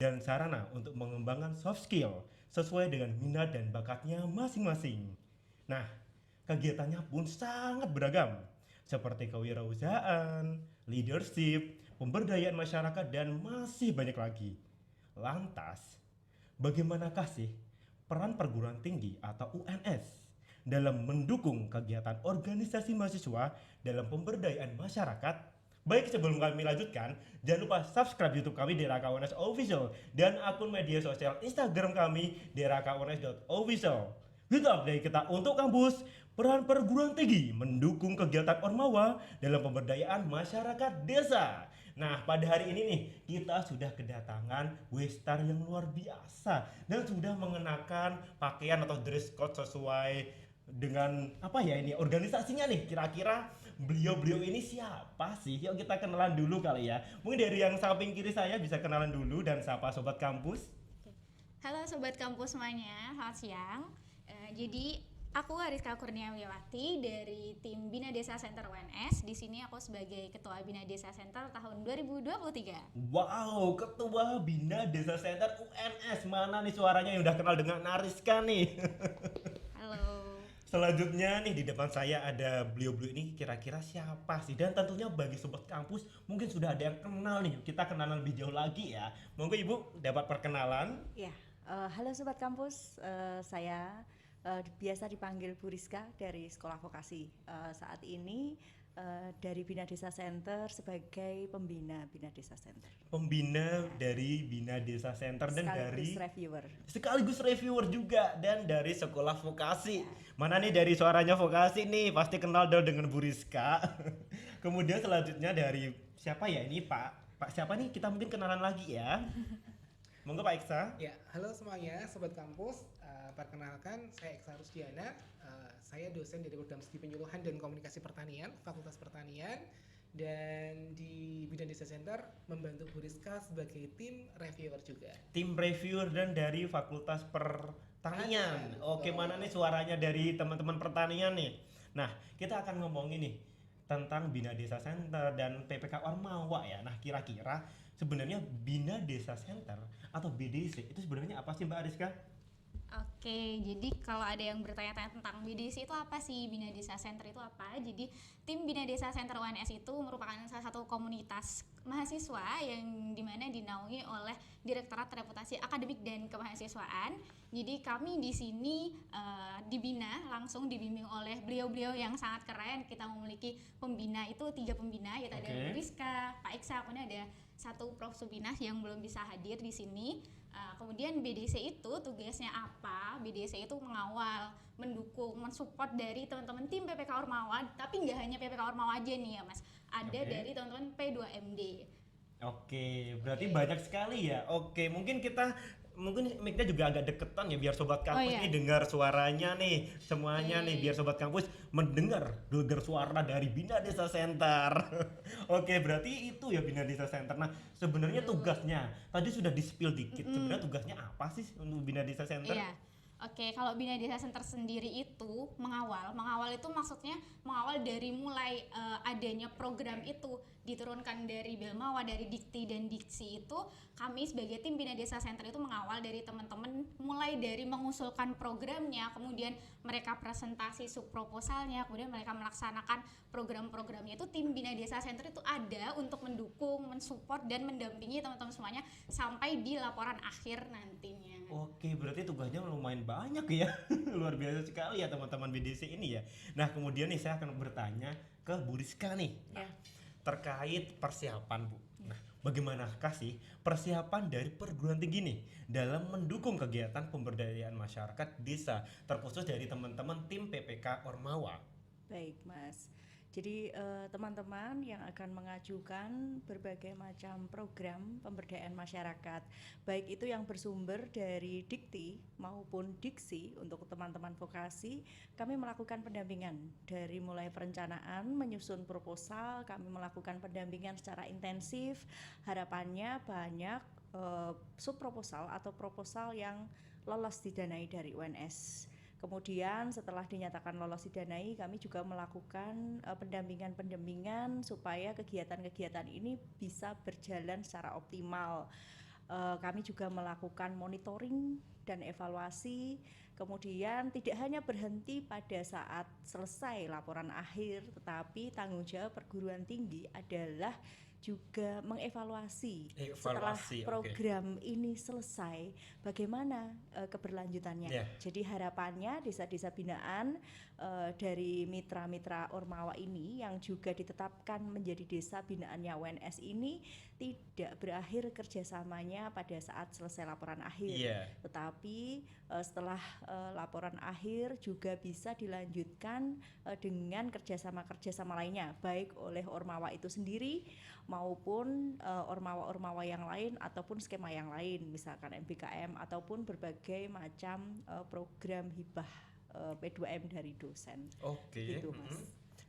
dan sarana untuk mengembangkan soft skill sesuai dengan minat dan bakatnya masing-masing. Nah, kegiatannya pun sangat beragam, seperti kewirausahaan, leadership, pemberdayaan masyarakat, dan masih banyak lagi. Lantas, bagaimanakah sih peran perguruan tinggi atau UNS dalam mendukung kegiatan organisasi mahasiswa dalam pemberdayaan masyarakat? Baik, sebelum kami lanjutkan, jangan lupa subscribe YouTube kami di Raka UNS Official dan akun media sosial Instagram kami di rakauns.official. Itu update kita untuk kampus. Peran perguruan tinggi mendukung kegiatan Ormawa dalam pemberdayaan masyarakat desa. Nah, pada hari ini nih, kita sudah kedatangan Westar yang luar biasa dan sudah mengenakan pakaian atau dress code sesuai dengan apa ya ini organisasinya nih. Kira-kira beliau-beliau ini siapa sih? Yuk kita kenalan dulu kali ya. Mungkin dari yang samping kiri saya bisa kenalan dulu dan sapa sobat kampus. Halo Sobat Kampus semuanya, selamat siang. Jadi aku Ariska Kurniawati dari tim Bina Desa Center UNS. Di sini aku sebagai Ketua Bina Desa Center tahun 2023. Wow, Ketua Bina Desa Center UNS. Mana nih suaranya yang udah kenal dengan Ariska nih? Halo. Selanjutnya nih di depan saya ada beliau-beliau ini, kira-kira siapa sih? Dan tentunya bagi sobat kampus mungkin sudah ada yang kenal nih. Kita kenalan lebih jauh lagi ya. Monggo Ibu dapat perkenalan. Ya, halo Sobat Kampus, saya biasa dipanggil Bu Rizka dari Sekolah Vokasi. Saat ini dari Bina Desa Center sebagai pembina Bina Desa Center. Pembina dari Bina Desa Center dan dari Sekaligus reviewer juga dan dari Sekolah Vokasi. Mana nih dari suaranya Vokasi nih, pasti kenal dong dengan Bu Rizka. Kemudian selanjutnya dari siapa ya ini Pak siapa nih, kita mungkin kenalan lagi ya. Monggo Pak Iksa. Ya, halo semuanya, Sobat Kampus. Perkenalkan, saya Eksa Rusdiana. Saya dosen dari program studi penyuluhan dan komunikasi pertanian, Fakultas Pertanian. Dan di Bina Desa Center membantu Bu Rizka sebagai tim reviewer juga. Tim reviewer dan dari Fakultas Pertanian. Oke, mana nih suaranya dari teman-teman pertanian nih. Nah, kita akan ngomongin nih tentang Bina Desa Center dan PPK Ormawa ya. Nah, kira-kira sebenarnya Bina Desa Center atau BDC itu sebenarnya apa sih Mbak Ariska? Oke, jadi kalau ada yang bertanya-tanya tentang BDC itu apa sih, Bina Desa Center itu apa? Jadi tim Bina Desa Center UNS itu merupakan salah satu komunitas mahasiswa yang dimana dinaungi oleh Direktorat Reputasi Akademik dan Kemahasiswaan. Jadi kami di sini dibina, langsung dibimbing oleh beliau-beliau yang sangat keren. Kita memiliki pembina itu 3 pembina, yaitu ada Bu Rizka, Pak Iksa, kemudian ada satu Prof Subinas yang belum bisa hadir di sini. Kemudian BDC itu tugasnya apa? BDC itu mengawal, mendukung, mensupport dari teman-teman tim PPK Ormawa, tapi nggak hanya PPK Ormawa aja nih ya Mas, ada dari teman-teman P2MD. Oke, berarti banyak sekali ya. Oke, mungkin mic-nya juga agak deketan ya biar sobat kampus nih dengar suaranya nih semuanya nih, biar sobat kampus mendengar gegar suara dari Bina Desa Center. Oke, berarti itu ya Bina Desa Center. Nah, sebenarnya tugasnya tadi sudah di-spill dikit. Sebenarnya tugasnya apa sih untuk Bina Desa Center? Iya. Oke, kalau Bina Desa Center sendiri itu mengawal itu maksudnya mengawal dari mulai adanya program itu diturunkan dari Belmawa, dari Dikti dan Diksi itu, kami sebagai tim Bina Desa Center itu mengawal dari teman-teman mulai dari mengusulkan programnya, kemudian mereka presentasi subproposalnya, kemudian mereka melaksanakan program-programnya. Itu tim Bina Desa Center itu ada untuk mendukung, mensupport dan mendampingi teman-teman semuanya sampai di laporan akhir nantinya. Oke, berarti tugasnya lumayan banyak ya. Luar biasa sekali ya teman-teman BDC ini ya. Nah, kemudian nih saya akan bertanya ke Bu Rizka nih. Nah, terkait persiapan Bu. Nah, bagaimanakah sih persiapan dari perguruan tinggi nih dalam mendukung kegiatan pemberdayaan masyarakat desa, terkhusus dari teman-teman tim PPK Ormawa? Baik, Mas. Jadi teman-teman yang akan mengajukan berbagai macam program pemberdayaan masyarakat, baik itu yang bersumber dari Dikti maupun Diksi, untuk teman-teman vokasi, kami melakukan pendampingan dari mulai perencanaan, menyusun proposal, kami melakukan pendampingan secara intensif. Harapannya banyak subproposal atau proposal yang lolos didanai dari UNS. Kemudian setelah dinyatakan lolos didanai, kami juga melakukan pendampingan supaya kegiatan-kegiatan ini bisa berjalan secara optimal. Kami juga melakukan monitoring dan evaluasi. Kemudian tidak hanya berhenti pada saat selesai laporan akhir, tetapi tanggung jawab perguruan tinggi adalah juga mengevaluasi setelah Evaluasi, oke. program ini selesai, bagaimana keberlanjutannya. Iya. Jadi harapannya desa-desa binaan dari mitra-mitra Ormawa ini yang juga ditetapkan menjadi desa binaannya UNS ini tidak berakhir kerjasamanya pada saat selesai laporan akhir, Iya. tetapi setelah laporan akhir juga bisa dilanjutkan dengan kerjasama lainnya, baik oleh Ormawa itu sendiri maupun ormawa-ormawa yang lain ataupun skema yang lain, misalkan MBKM ataupun berbagai macam program hibah P2M dari dosen. Oke. Gitu, Mas.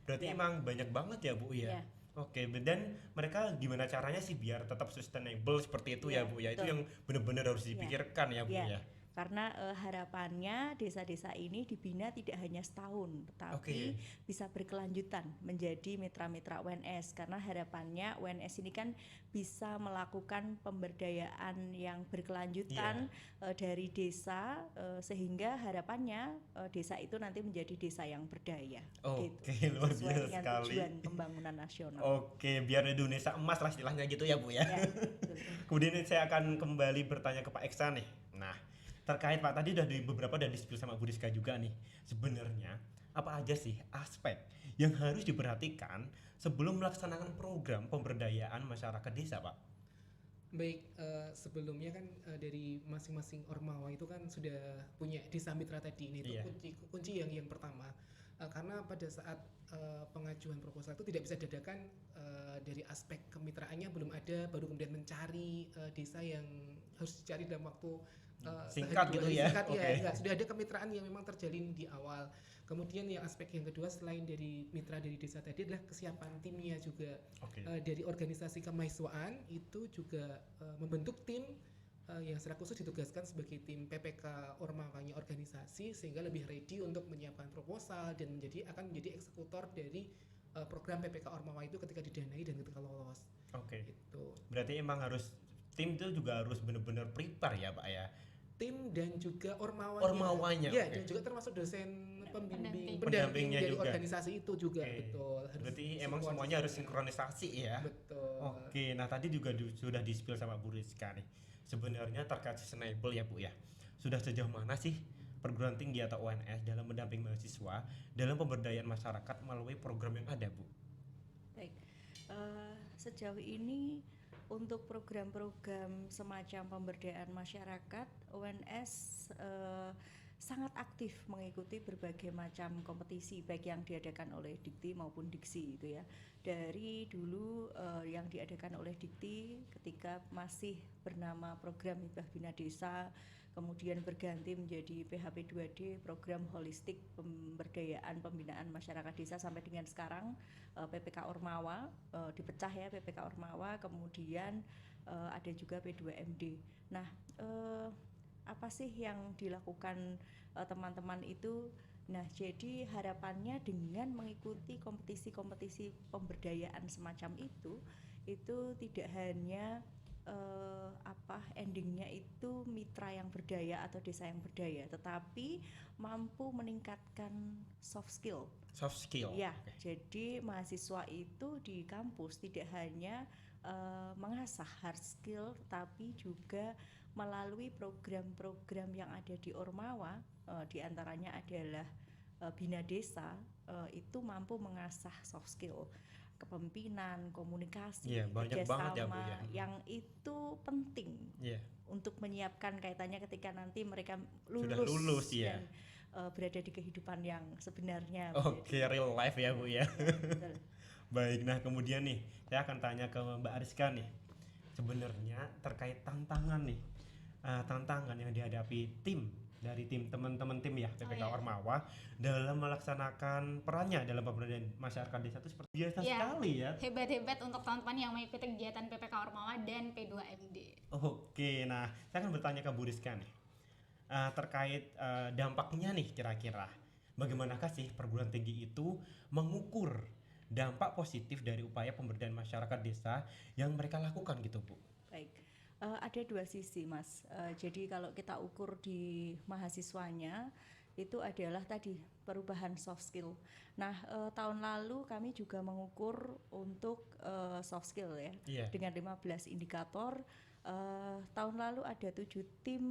Berarti Ya. emang banyak banget ya Bu ya. Ya. Oke, dan mereka gimana caranya sih biar tetap sustainable seperti itu ya Ya, Bu ya? Itu betul. yang benar-benar harus Ya. dipikirkan ya Bu Ya. ya. Karena harapannya desa-desa ini dibina tidak hanya setahun, tetapi bisa berkelanjutan menjadi mitra-mitra UNS. Karena harapannya UNS ini kan bisa melakukan pemberdayaan yang berkelanjutan dari desa, sehingga harapannya desa itu nanti menjadi desa yang berdaya. Oke, gitu. luar Sesuai biasa dengan sekali. tujuan pembangunan nasional. Oke, biar Indonesia emas lah istilahnya gitu ya Bu ya. Ya, betul. Kemudian saya akan kembali bertanya ke Pak Eksa nih. Nah, terkait Pak tadi udah beberapa udah di-spill sama Bu Rizka juga nih. Sebenarnya apa aja sih aspek yang harus diperhatikan sebelum melaksanakan program pemberdayaan masyarakat desa, Pak? Baik, sebelumnya kan dari masing-masing Ormawa itu kan sudah punya desa mitra tadi. Ini itu Iya. kunci yang pertama. Karena pada saat pengajuan proposal itu tidak bisa dadakan, dari aspek kemitraannya belum ada, baru kemudian mencari desa yang harus dicari dalam waktu Singkat sehari, 2 gitu hari, ya? singkat, Oke. enggak, sudah ada kemitraan yang memang terjalin di awal. Kemudian yang aspek yang kedua selain dari mitra dari desa tadi adalah kesiapan timnya juga. Oke. Dari organisasi kemahasiswaan itu juga membentuk tim yang secara khusus ditugaskan sebagai tim PPK Ormawanya organisasi, sehingga lebih ready untuk menyiapkan proposal dan akan menjadi eksekutor dari program PPK Ormawa itu ketika didanai dan ketika lolos. Oke. Itu Berarti emang harus tim itu juga harus benar-benar prepare ya, Pak ya. tim dan juga Ormawanya. Ormawanya, Ya, oke. dan juga termasuk dosen pembimbing, Pendamping. pendamping Pendampingnya dari juga. organisasi itu juga. Oke. Betul. Harus Berarti emang support semuanya harus sistemnya. sinkronisasi ya. Betul. Oke, nah tadi juga sudah di-spill sama Bu Rizka nih. Sebenarnya terkait sustainable ya Bu ya. Sudah sejauh mana sih perguruan tinggi atau UNS dalam mendampingi mahasiswa dalam pemberdayaan masyarakat melalui program yang ada Bu? Baik, sejauh ini untuk program-program semacam pemberdayaan masyarakat, UNS sangat aktif mengikuti berbagai macam kompetisi, baik yang diadakan oleh Dikti maupun Diksi gitu ya. Dari dulu yang diadakan oleh Dikti ketika masih bernama Program Hibah Bina Desa, kemudian berganti menjadi PHP 2D, Program Holistik Pemberdayaan Pembinaan Masyarakat Desa, sampai dengan sekarang PPK Ormawa, dipecah ya PPK Ormawa, kemudian ada juga P2MD. Nah, apa sih yang dilakukan teman-teman itu? Nah, jadi harapannya dengan mengikuti kompetisi-kompetisi pemberdayaan semacam itu tidak hanya endingnya itu mitra yang berdaya atau desa yang berdaya, tetapi mampu meningkatkan soft skill. Soft skill. Ya, Oke. jadi mahasiswa itu di kampus tidak hanya mengasah hard skill, tapi juga melalui program-program yang ada di Ormawa, diantaranya adalah Bina Desa, itu mampu mengasah soft skill, kepemimpinan, komunikasi, Iya, banyak banget ya, Bu, kerjasama, ya. yang itu penting Iya. untuk menyiapkan kaitannya ketika nanti mereka Sudah lulus, ya. dan berada di kehidupan yang sebenarnya. Oke, real life ya Bu ya. Betul. Baik, nah kemudian nih saya akan tanya ke Mbak Ariska nih. Sebenarnya terkait tantangan nih, tantangan yang dihadapi dari teman-teman tim ya PPK iya. Ormawa dalam melaksanakan perannya dalam pemberdayaan masyarakat desa itu seperti biasa Iya. sekali ya. Hebat-hebat untuk teman-teman yang mengikuti kegiatan PPK Ormawa dan P2MD. Oke, nah saya akan bertanya ke Bu Rizka nih, terkait dampaknya nih kira-kira bagaimanakah sih perguruan tinggi itu mengukur dampak positif dari upaya pemberdayaan masyarakat desa yang mereka lakukan gitu Bu? Baik, Ada dua sisi, Mas. Jadi kalau kita ukur di mahasiswanya itu adalah tadi perubahan soft skill. Nah, tahun lalu kami juga mengukur untuk soft skill ya Iya. dengan 15 indikator. Tahun lalu ada 7 tim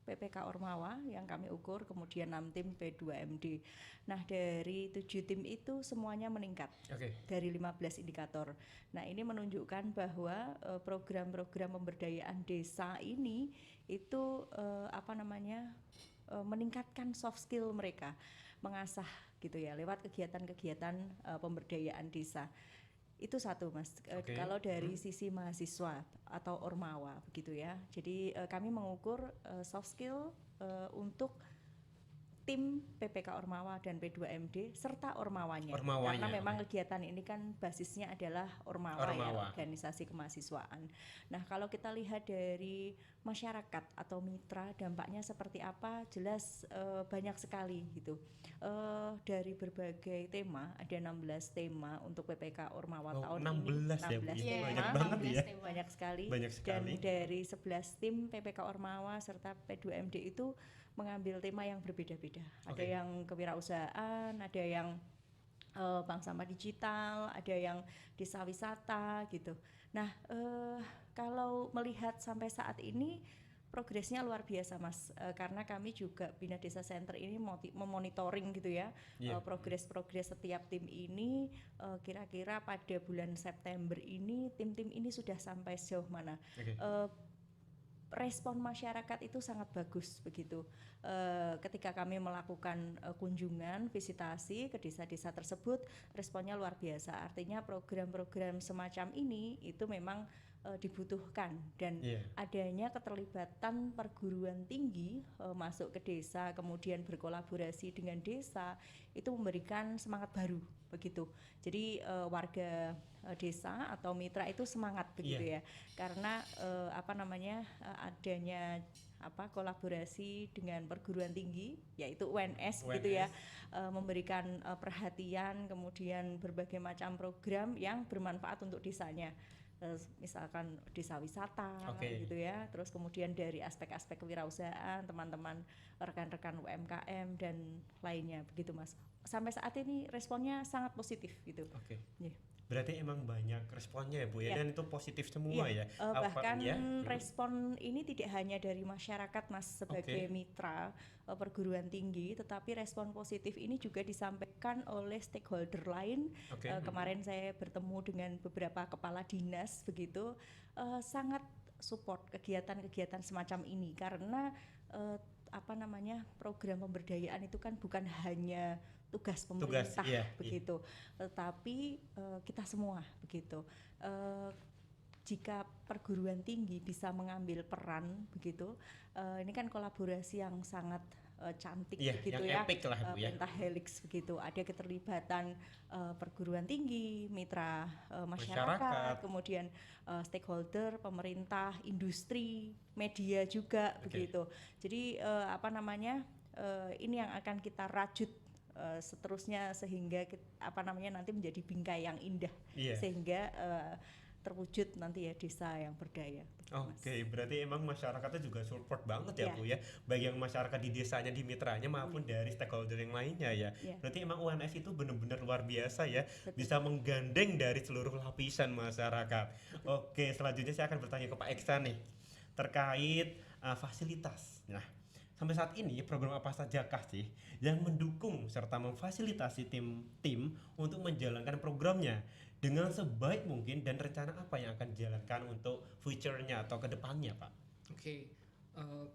PPK Ormawa yang kami ukur, kemudian 6 tim P2MD. Nah, dari 7 tim itu semuanya meningkat Oke. dari 15 indikator. Nah, ini menunjukkan bahwa program-program pemberdayaan desa ini itu meningkatkan soft skill mereka, mengasah gitu ya lewat kegiatan-kegiatan pemberdayaan desa. Itu satu, Mas. Oke. Kalau dari sisi mahasiswa atau Ormawa begitu ya. Jadi kami mengukur soft skill untuk tim PPK Ormawa dan P2MD serta Ormawanya. Ormawanya, Karena memang oke. kegiatan ini kan basisnya adalah Ormawa, ya, Ormawa. organisasi kemahasiswaan. Nah, kalau kita lihat dari masyarakat atau mitra dampaknya seperti apa, jelas banyak sekali gitu. Dari berbagai tema, ada 16 tema untuk PPK Ormawa Oh, tahun 16 ini. ya, Bu, ya? Iya, Banyak tema, banget ya. banyak sekali. Banyak sekali. Dan dari 11 tim PPK Ormawa serta P2MD itu mengambil tema yang berbeda-beda. Ada Oke. yang kewirausahaan, ada yang bank sampah digital, ada yang desa wisata gitu. Nah, kalau melihat sampai saat ini progresnya luar biasa, Mas. Karena kami juga Bina Desa Center ini memonitoring gitu ya, Iya. progres-progres setiap tim ini. Kira-kira pada bulan September ini tim-tim ini sudah sampai sejauh mana. Oke. Respon masyarakat itu sangat bagus begitu. Ketika kami melakukan kunjungan, visitasi ke desa-desa tersebut, responnya luar biasa. Artinya program-program semacam ini itu memang dibutuhkan, dan Iya. adanya keterlibatan perguruan tinggi masuk ke desa, kemudian berkolaborasi dengan desa, itu memberikan semangat baru begitu. Jadi warga desa atau mitra itu semangat begitu ya, karena adanya kolaborasi dengan perguruan tinggi yaitu UNS gitu ya, memberikan perhatian, kemudian berbagai macam program yang bermanfaat untuk desanya. Misalkan desa wisata Oke. gitu ya, terus kemudian dari aspek-aspek kewirausahaan, teman-teman rekan-rekan UMKM dan lainnya begitu, Mas. Sampai saat ini responnya sangat positif gitu. Oke. Iya. Berarti emang banyak responnya ya, Bu ya, Iya. dan itu positif semua ya. Bahkan ya? respon ini tidak hanya dari masyarakat, Mas, sebagai Oke. mitra perguruan tinggi, tetapi respon positif ini juga disampaikan oleh stakeholder lain. Oke. Kemarin saya bertemu dengan beberapa kepala dinas begitu, sangat support kegiatan-kegiatan semacam ini karena program pemberdayaan itu kan bukan hanya tugas pemerintah iya. begitu, tetapi kita semua begitu. Jika perguruan tinggi bisa mengambil peran begitu, ini kan kolaborasi yang sangat cantik Iya, begitu yang ya, epic lah, Bu ya. pentahelix begitu. Ada keterlibatan perguruan tinggi, mitra Masyarakat. masyarakat, kemudian stakeholder, pemerintah, industri, media juga Oke. begitu. Jadi ini yang akan kita rajut seterusnya sehingga nanti menjadi bingkai yang indah, Iya. sehingga terwujud nanti ya desa yang berdaya. Oke, berarti emang masyarakatnya juga support banget ya, Iya. Bu ya. Baik yang masyarakat di desanya, di mitranya maupun dari stakeholder yang lainnya ya. Iya. Berarti emang UNS itu benar-benar luar biasa ya, Betul. bisa menggandeng dari seluruh lapisan masyarakat. Oke, selanjutnya saya akan bertanya ke Pak Eksan nih terkait fasilitas. Nah, sampai saat ini program apa sajakah sih yang mendukung serta memfasilitasi tim-tim untuk menjalankan programnya dengan sebaik mungkin, dan rencana apa yang akan dijalankan untuk future-nya atau kedepannya, Pak? Oke,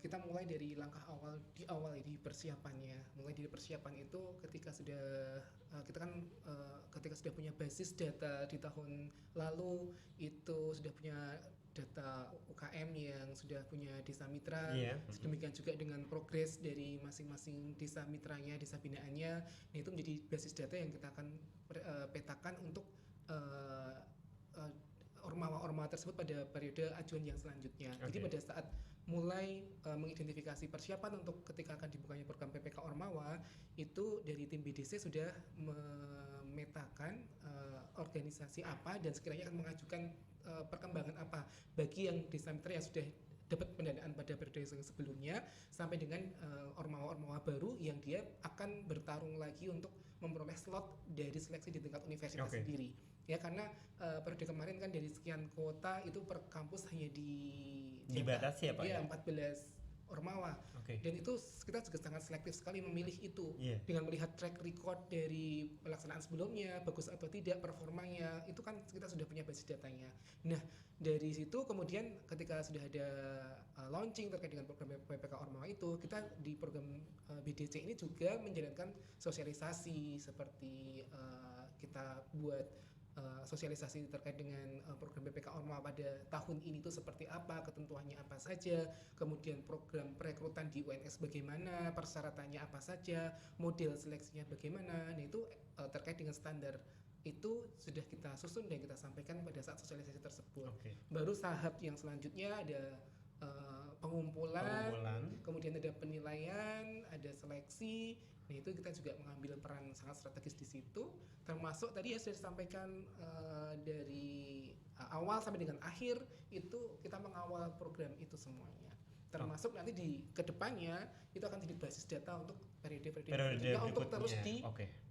kita mulai dari langkah awal di persiapannya. Mulai dari persiapan itu ketika sudah ketika sudah punya basis data di tahun lalu, itu sudah punya data UKM yang sudah punya desa mitra. Iya. Demikian juga dengan progres dari masing-masing desa mitranya, desa binaannya. Nah, itu menjadi basis data yang kita akan petakan untuk ormawa-ormawa tersebut pada periode ajuan yang selanjutnya. Jadi Oke. pada saat mulai mengidentifikasi persiapan untuk ketika akan dibukanya program PPK Ormawa, itu dari tim BDC sudah memetakan organisasi apa dan sekiranya akan mengajukan perkembangan apa bagi yang desa mitra yang sudah dapat pendanaan pada periode yang sebelumnya sampai dengan ormawa-ormawa baru yang dia akan bertarung lagi untuk memperoleh slot dari seleksi di tingkat universitas sendiri. Ya karena periode kemarin kan dari sekian kuota itu per kampus hanya dibatasi ya Pak? Ya 14 ormawa. Dan itu kita juga sangat selektif sekali memilih itu dengan melihat track record dari pelaksanaan sebelumnya bagus atau tidak performanya itu kan kita sudah punya basis datanya. Nah dari situ kemudian ketika sudah ada launching terkait dengan program PPK Ormawa itu kita di program BDC ini juga menjalankan sosialisasi seperti kita buat sosialisasi terkait dengan program BPK Ormawa pada tahun ini tuh seperti apa, ketentuannya apa saja, kemudian program perekrutan di UNS bagaimana, persyaratannya apa saja, model seleksinya bagaimana. Nah itu terkait dengan standar itu sudah kita susun dan kita sampaikan pada saat sosialisasi tersebut. Baru tahap yang selanjutnya ada pengumpulan, kemudian ada penilaian, ada seleksi. Nah itu kita juga mengambil peran sangat strategis di situ, termasuk tadi ya sudah disampaikan dari awal sampai dengan akhir itu kita mengawal program itu semuanya, termasuk nanti di kedepannya itu akan jadi basis data untuk periode-periode berikutnya untuk terus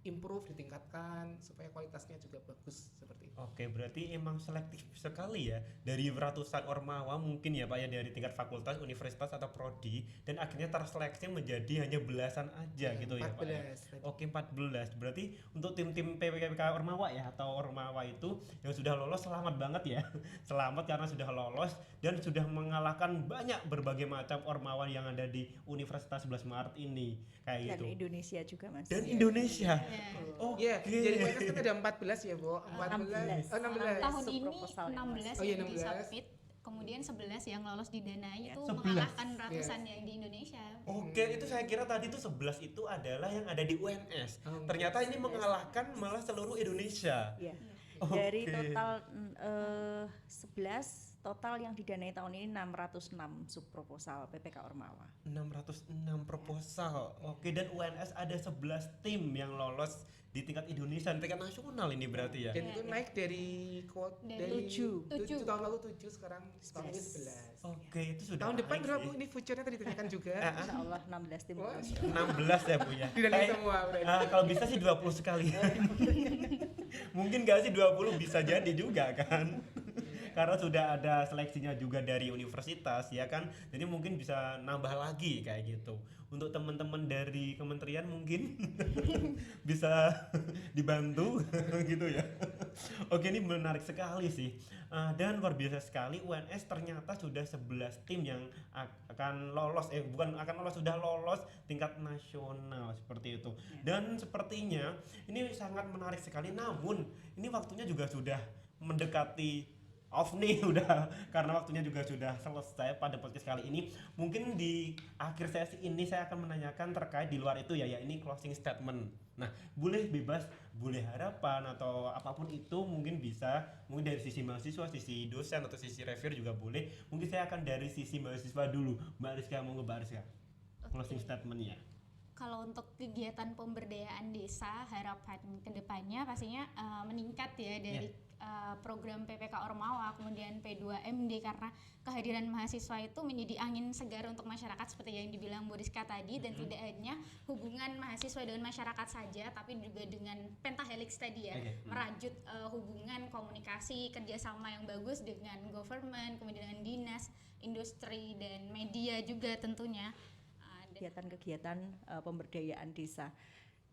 improve, ditingkatkan supaya kualitasnya juga bagus seperti itu. Berarti emang selektif sekali ya dari ratusan ormawa mungkin ya Pak ya dari tingkat fakultas, universitas atau prodi dan akhirnya terseleksi menjadi hanya belasan aja gitu ya Pak ya. 14. Berarti untuk tim-tim PPK ormawa ya atau ormawa itu yang sudah lolos selamat banget ya. Selamat karena sudah lolos dan sudah mengalahkan banyak berbagai macam ormawa yang ada di Universitas 11 Maret ini kayak dan gitu. Indonesia juga Mas. Dan Indonesia. Jadi UNS kan ada 14 ya, Bu. 16. Tahun ini proposal 16 yang disubmit, kemudian 11 yang lolos didanai itu 11. mengalahkan ratusan yang di Indonesia. Itu saya kira tadi itu 11 itu adalah yang ada di UNS. Ternyata ini mengalahkan malah seluruh Indonesia. Dari total 11 total yang didanai tahun ini 606 subproposal PPK Ormawa. 606 proposal. Dan UNS ada 11 tim yang lolos di tingkat Indonesia, di tingkat nasional ini berarti ya. Dan itu naik dari dari 7 tahun lalu 7 sekarang tahun ini 11. Itu sudah tahun depan naik berapa sih. Bu? Ini future-nya tadi ditanyakan juga. Insya Allah 16 tim. 16 ya Bu ya. Didanai semua berarti. Kalau bisa sih 20 sekali. Mungkin gak sih 20 bisa jadi juga kan. Karena sudah ada seleksinya juga dari universitas ya kan. Jadi mungkin bisa nambah lagi kayak gitu. Untuk teman-teman dari kementerian mungkin bisa dibantu gitu ya. Ini menarik sekali sih. Dan luar biasa sekali UNS ternyata sudah 11 tim yang akan lolos sudah lolos tingkat nasional seperti itu. Dan sepertinya ini sangat menarik sekali, namun ini waktunya juga sudah mendekati off nih udah karena waktunya juga sudah selesai pada podcast kali ini. Mungkin di akhir sesi ini saya akan menanyakan terkait di luar itu ya ini closing statement. Nah, boleh bebas, boleh harapan atau apapun itu mungkin dari sisi mahasiswa, sisi dosen atau sisi reviewer juga boleh. Mungkin saya akan dari sisi mahasiswa dulu. Mbak Rizka, Mbak Rizka. Closing statementnya. Kalau untuk kegiatan pemberdayaan desa, harapan kedepannya pastinya meningkat ya dari program PPK Ormawa, kemudian P2MD, karena kehadiran mahasiswa itu menjadi angin segar untuk masyarakat seperti yang dibilang Bu Rizka tadi, dan tidak hanya hubungan mahasiswa dengan masyarakat saja, tapi juga dengan pentahelix tadi ya, merajut hubungan komunikasi kerjasama yang bagus dengan government, kemudian dengan dinas, industri, dan media juga tentunya. Kegiatan pemberdayaan desa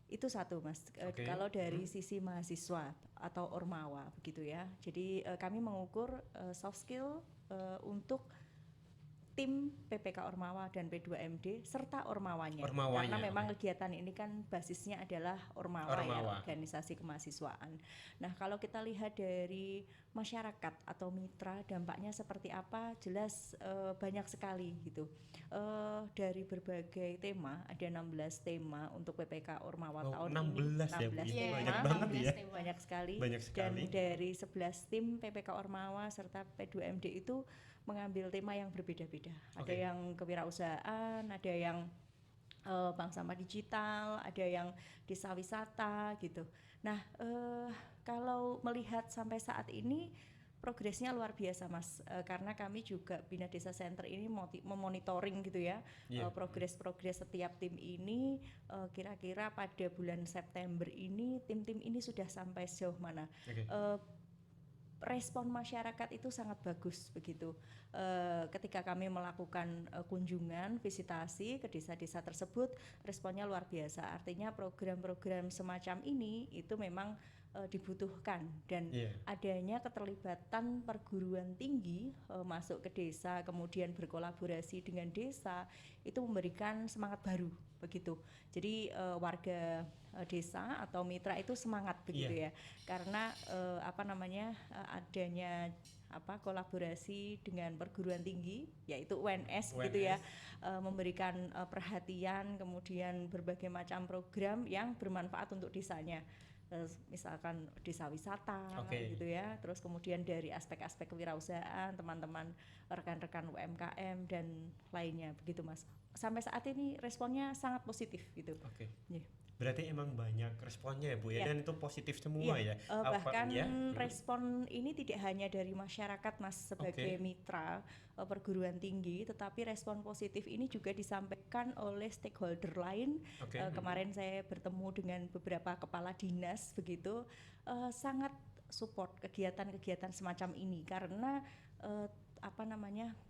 itu satu Mas. Kalau dari sisi mahasiswa atau ormawa begitu ya, jadi kami mengukur soft skill untuk tim PPK Ormawa dan P2MD serta ormawanya. Karena memang kegiatan ini kan basisnya adalah ormawa. Ya, organisasi kemahasiswaan. Nah, kalau kita lihat dari masyarakat atau mitra dampaknya seperti apa, jelas banyak sekali gitu. Dari berbagai tema, ada 16 tema untuk PPK Ormawa tahun 16 ini. 16 tema. Banyak banget ya. Banyak sekali. Dan dari 11 tim PPK Ormawa serta P2MD itu mengambil tema yang berbeda-beda. Ada yang kewirausahaan, ada yang bank sampah digital, ada yang desa wisata gitu. Nah, kalau melihat sampai saat ini progresnya luar biasa Mas, karena kami juga Bina Desa Center ini memonitoring gitu ya, Iya. progres setiap tim ini, kira-kira pada bulan September ini tim-tim ini sudah sampai sejauh mana. Oke. Respon masyarakat itu sangat bagus begitu. Ketika kami melakukan kunjungan, visitasi ke desa-desa tersebut, responnya luar biasa. Artinya program-program semacam ini itu memang dibutuhkan, dan Iya. adanya keterlibatan perguruan tinggi masuk ke desa, kemudian berkolaborasi dengan desa, itu memberikan semangat baru begitu. Jadi warga desa atau mitra itu semangat begitu ya, karena adanya kolaborasi dengan perguruan tinggi yaitu UNS gitu ya, memberikan perhatian, kemudian berbagai macam program yang bermanfaat untuk desanya. Misalkan desa wisata gitu ya, terus kemudian dari aspek-aspek kewirausahaan, teman-teman rekan-rekan UMKM dan lainnya begitu Mas. Sampai saat ini responnya sangat positif gitu. Oke. Yeah. Berarti emang banyak responnya ya Bu ya, Yeah. dan itu positif semua ya. Bahkan respon ini tidak hanya dari masyarakat Mas sebagai mitra perguruan tinggi, tetapi respon positif ini juga disampaikan oleh stakeholder lain. Kemarin saya bertemu dengan beberapa kepala dinas begitu, sangat support kegiatan-kegiatan semacam ini, karena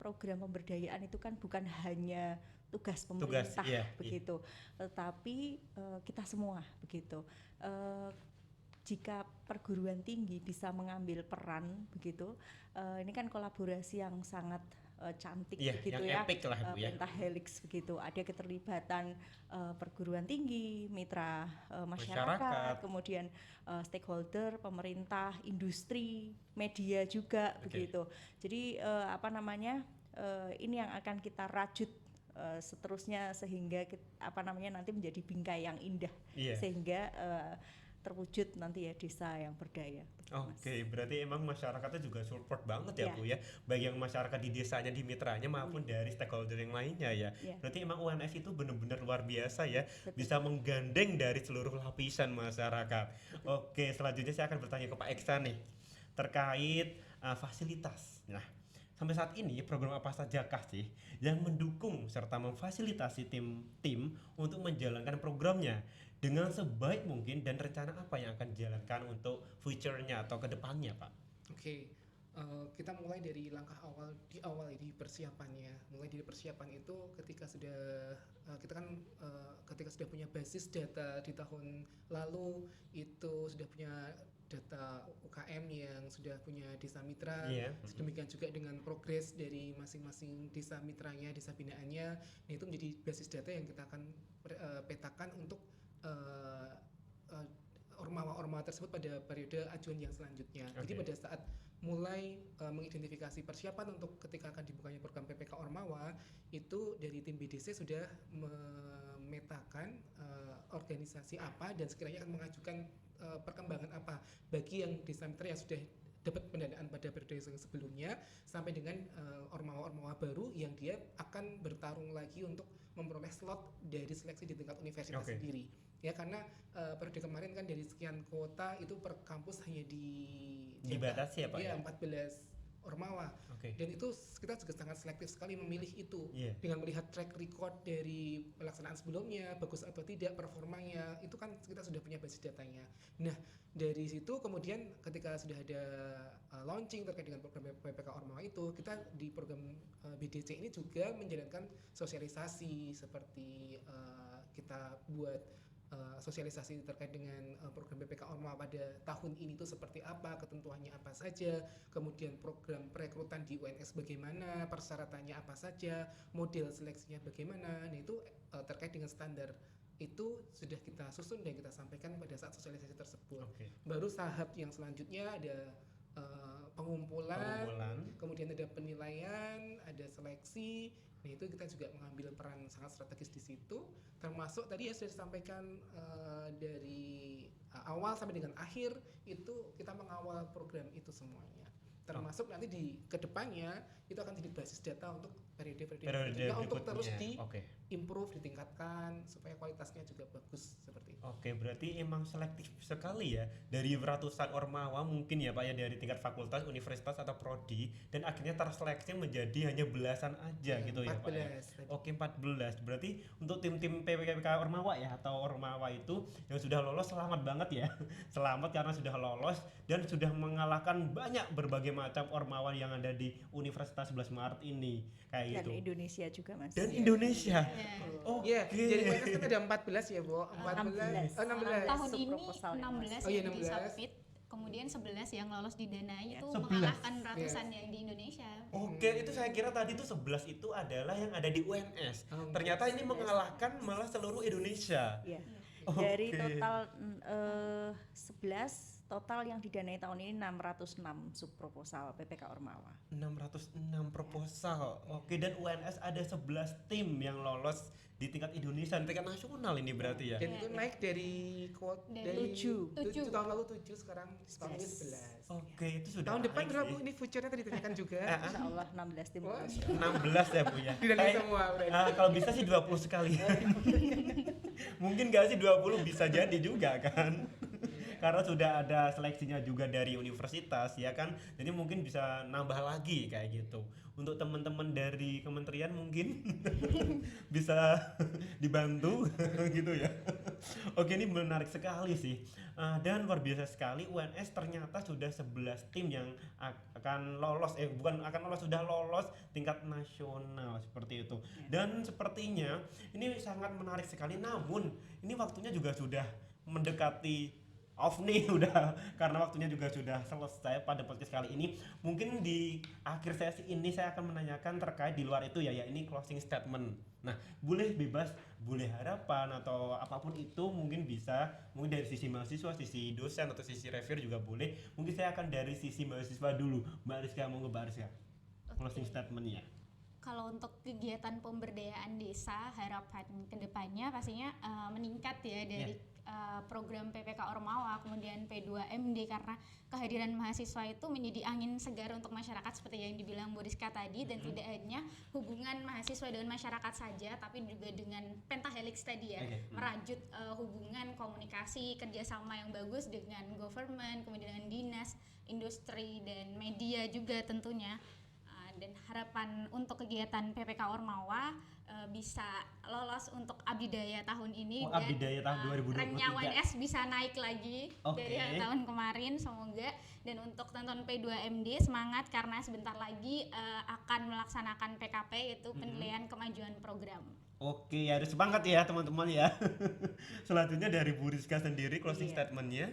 program pemberdayaan itu kan bukan hanya tugas pemerintah begitu, tetapi kita semua begitu. Jika perguruan tinggi bisa mengambil peran begitu, ini kan kolaborasi yang sangat cantik begitu yang ya, epic lah Bu ya. pentahelix begitu. Ada keterlibatan perguruan tinggi, mitra masyarakat, kemudian stakeholder, pemerintah, industri, media juga begitu. Jadi ini yang akan kita rajut seterusnya sehingga nanti menjadi bingkai yang indah, sehingga terwujud nanti ya desa yang berdaya. Berarti emang masyarakatnya juga support banget ya Bu ya, baik yang masyarakat di desanya, di mitranya maupun dari stakeholder yang lainnya ya. Berarti emang UNS itu benar-benar luar biasa ya. Bisa menggandeng dari seluruh lapisan masyarakat. Selanjutnya saya akan bertanya ke Pak Eksan nih terkait fasilitas. Nah, sampai saat ini program apa sajakah sih yang mendukung serta memfasilitasi tim untuk menjalankan programnya dengan sebaik mungkin, dan rencana apa yang akan dijalankan untuk future-nya atau kedepannya Pak? Kita mulai dari langkah awal di persiapannya. Mulai dari persiapan itu ketika sudah ketika sudah punya basis data di tahun lalu, itu sudah punya data UKM yang sudah punya desa mitra. Sedemikian juga dengan progres dari masing-masing desa mitranya, desa binaannya. Nah, itu menjadi basis data yang kita akan petakan untuk ormawa-ormawa tersebut pada periode ajuan yang selanjutnya. Jadi pada saat mulai mengidentifikasi persiapan untuk ketika akan dibukanya program PPK Ormawa, itu dari tim BDC sudah memetakan organisasi apa dan sekiranya akan mengajukan perkembangan apa bagi yang desa mitra yang sudah dapat pendanaan pada periode yang sebelumnya, sampai dengan ormawa-ormawa baru yang dia akan bertarung lagi untuk memperoleh slot dari seleksi di tingkat universitas sendiri. Ya, karena periode kemarin kan dari sekian kuota itu per kampus hanya dibatasi ya Pak ya? 14 ormawa. Dan itu kita juga sangat selektif sekali memilih itu, dengan melihat track record dari pelaksanaan sebelumnya, bagus atau tidak performanya, itu kan kita sudah punya basis datanya. Nah, dari situ kemudian ketika sudah ada launching terkait dengan program PPK Ormawa itu, kita di program BDC ini juga menjalankan sosialisasi, seperti kita buat sosialisasi terkait dengan program BPK Ormawa pada tahun ini itu seperti apa, ketentuannya apa saja, kemudian program perekrutan di UNS bagaimana, persyaratannya apa saja, model seleksinya bagaimana. Nah, itu terkait dengan standar itu sudah kita susun dan kita sampaikan pada saat sosialisasi tersebut. Baru tahap yang selanjutnya ada pengumpulan, kemudian ada penilaian, ada seleksi. Nah, itu kita juga mengambil peran sangat strategis di situ, termasuk tadi ya sudah disampaikan dari awal sampai dengan akhir itu kita mengawal program itu semuanya. termasuk nanti di kedepannya itu akan jadi basis data untuk periode-periode Periode selanjutnya untuk terus berikutnya. Oke. improve, ditingkatkan supaya kualitasnya juga bagus seperti itu. Oke, berarti emang selektif sekali ya dari ratusan ormawa mungkin ya Pak ya, dari tingkat fakultas, universitas atau prodi, dan akhirnya terseleksi menjadi hanya belasan aja gitu ya Pak ya. 14 tadi. Oke, 14. Berarti untuk tim-tim PPK Ormawa ya atau Ormawa itu yang sudah lolos, selamat banget ya. Selamat karena sudah lolos dan sudah mengalahkan banyak berbagai macam Ormawa yang ada di Universitas 11 Maret ini kayak Dan gitu. Indonesia juga Mas. Dan Indonesia. Ya. Oke. Iya, jadi UNS kan ada 14 ya, Bu. 14. 16. 16. Tahun ini Subproposal ya, Mas. 16 Oh iya, yang 16. disubmit, kemudian 11 yang lolos didanai Ya. itu 11. mengalahkan ratusan yang di Indonesia. Oke, itu saya kira tadi itu 11 itu adalah yang ada di UNS. Oh, Ternyata ini mengalahkan malah seluruh Indonesia. Iya. Oke. Dari total 11 total yang didanai tahun ini 606 subproposal PPK Ormawa. 606 proposal. Oke, dan UNS ada 11 tim yang lolos di tingkat Indonesia, di tingkat nasional ini berarti ya. Dan itu naik dari quote Dari dari tujuh. 7 tahun lalu 7, sekarang tahun ini 11. Oke, itu sudah Tahun depan naik berapa sih. Bu? Ini future-nya tadi ditanyakan juga. Insya Allah 16 tim Wah. lolos. 16 ya Bu ya. Didanai Kayak- semua berarti. kalau bisa sih 20 sekali. Mungkin gak sih 20 bisa jadi juga kan. Karena sudah ada seleksinya juga dari universitas ya kan. Jadi mungkin bisa nambah lagi kayak gitu. Untuk teman-teman dari kementerian mungkin bisa dibantu gitu ya. Oke, ini menarik sekali sih. Dan luar biasa sekali UNS ternyata sudah 11 tim yang akan lolos bukan akan lolos, sudah lolos tingkat nasional seperti itu. Dan sepertinya ini sangat menarik sekali, namun ini waktunya juga sudah mendekati off nih udah, karena waktunya juga sudah selesai pada podcast kali ini. Mungkin di akhir sesi ini saya akan menanyakan terkait di luar itu ya ini closing statement. Nah, boleh bebas, boleh harapan atau apapun itu, mungkin bisa mungkin dari sisi mahasiswa, sisi dosen atau sisi reviewer juga boleh. Mungkin saya akan dari sisi mahasiswa dulu. Mbak Rizka, monggo Mbak Rizka. Closing statementnya. Kalau untuk kegiatan pemberdayaan desa, harapan kedepannya pastinya meningkat ya dari program PPK Ormawa, kemudian P2MD, karena kehadiran mahasiswa itu menjadi angin segar untuk masyarakat seperti yang dibilang Bu Rizka tadi, dan tidak hanya hubungan mahasiswa dengan masyarakat saja, tapi juga dengan pentahelix tadi ya, merajut hubungan komunikasi kerjasama yang bagus dengan government, kemudian dengan dinas, industri, dan media juga tentunya. Dan harapan untuk kegiatan PPK Ormawa bisa lolos untuk Abdidaya tahun ini, Oh, Abdidaya tahun 2023. ranknya UNS bisa naik lagi Oke. dari yang tahun kemarin semoga. Dan untuk tonton P2MD semangat karena sebentar lagi akan melaksanakan PKP, yaitu penilaian kemajuan program. Oke, harus semangat ya teman-teman ya. Selanjutnya dari Bu Rizka sendiri closing Iya. statementnya.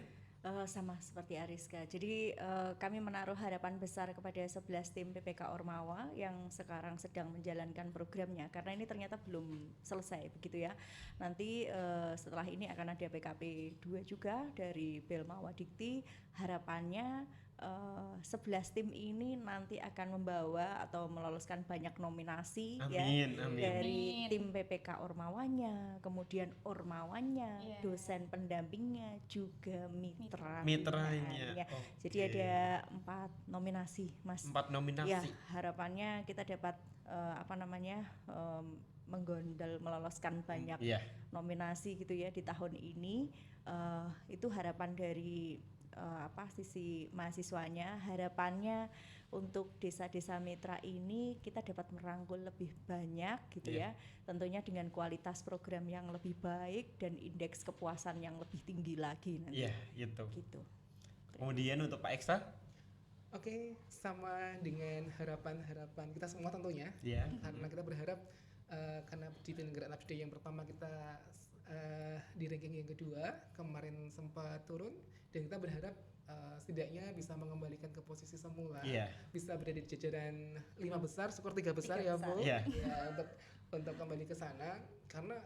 Sama seperti Ariska. Jadi kami menaruh harapan besar kepada 11 tim PPK Ormawa yang sekarang sedang menjalankan programnya, karena ini ternyata belum selesai begitu ya. Nanti setelah ini akan ada PKP 2 juga dari Belmawa Dikti. Harapannya 11 tim ini nanti akan membawa atau meloloskan banyak nominasi ya Amin, amin. dari Amin. tim PPK Ormawanya, kemudian Ormawanya, Iya. dosen pendampingnya, juga mitra Mitranya. binaannya. Oke. Jadi ada 4 nominasi, Mas. 4 nominasi. Ya, harapannya kita dapat menggondol meloloskan banyak Iya. nominasi gitu ya di tahun ini. Itu harapan dari sisi mahasiswanya. Harapannya untuk desa-desa mitra ini kita dapat merangkul lebih banyak gitu Iya. ya, tentunya dengan kualitas program yang lebih baik dan indeks kepuasan yang lebih tinggi lagi nanti. Iya, gitu. Gitu. Kemudian untuk Pak Eksa? Oke, sama dengan harapan-harapan kita semua tentunya. Iya. Karena kita berharap karena di penyelenggaraan update yang pertama kita di ranking yang kedua kemarin sempat turun, dan kita berharap setidaknya bisa mengembalikan ke posisi semula, Iya. bisa berada di jajaran 5 besar, skor 3 besar 3 ya besar. Bu. Iya. Ya, untuk kembali ke sana, karena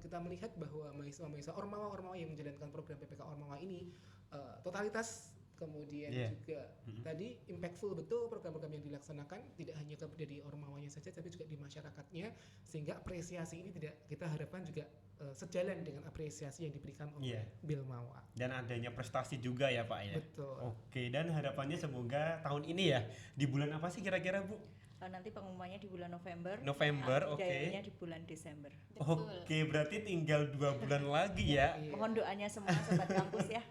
kita melihat bahwa mahasiswa-mahasiswa Ormawa yang menjalankan program PPK Ormawa ini totalitas kemudian Iya. juga tadi impactful betul program-program yang dilaksanakan, tidak hanya dari ormawanya saja tapi juga di masyarakatnya, sehingga apresiasi ini tidak kita harapkan juga sejalan dengan apresiasi yang diberikan oleh Iya. Bilmawa. Dan adanya prestasi juga ya Pak ya. Betul. Oke, dan harapannya semoga tahun ini ya, di bulan apa sih kira-kira Bu? Nanti pengumumannya di bulan November. November, oke. Dayanya di bulan Desember. Betul. Oke, berarti tinggal 2 bulan lagi ya. Iya. Mohon doanya semua sobat kampus ya.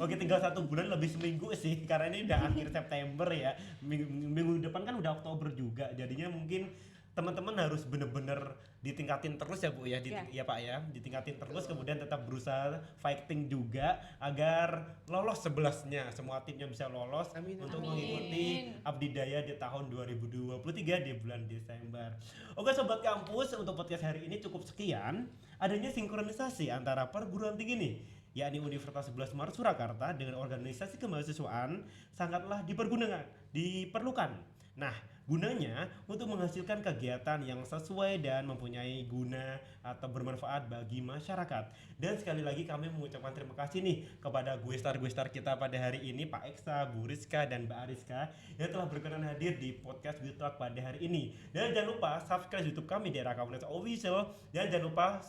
Oke, tinggal 1 bulan lebih seminggu sih, karena ini udah akhir September ya. Minggu depan kan udah Oktober juga, jadinya mungkin teman-teman harus bener-bener ditingkatin terus ya Bu ya, ya Pak ya, ditingkatin terus, kemudian tetap berusaha fighting juga agar lolos 11-nya, semua timnya bisa lolos Amin. untuk Amin. mengikuti Abdidaya di tahun 2023 di bulan Desember. Oke Sobat Kampus, untuk podcast hari ini cukup sekian. Adanya sinkronisasi antara perguruan tinggi nih, yakni Universitas 11 Maret Surakarta dengan organisasi kemahasiswaan sangatlah diperlukan. Nah, gunanya untuk menghasilkan kegiatan yang sesuai dan mempunyai guna atau bermanfaat bagi masyarakat. Dan sekali lagi kami mengucapkan terima kasih nih kepada guestar kita pada hari ini, Pak Eksa, Bu Rizka, dan Mbak Ariska yang telah berkenan hadir di podcast We Talk pada hari ini. Dan jangan lupa subscribe YouTube kami di Raka Unes Official, dan jangan lupa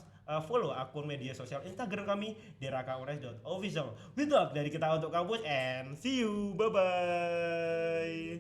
follow akun media sosial Instagram kami di rakaunes.official. We Talk dari kita untuk kampus, and see you, bye bye.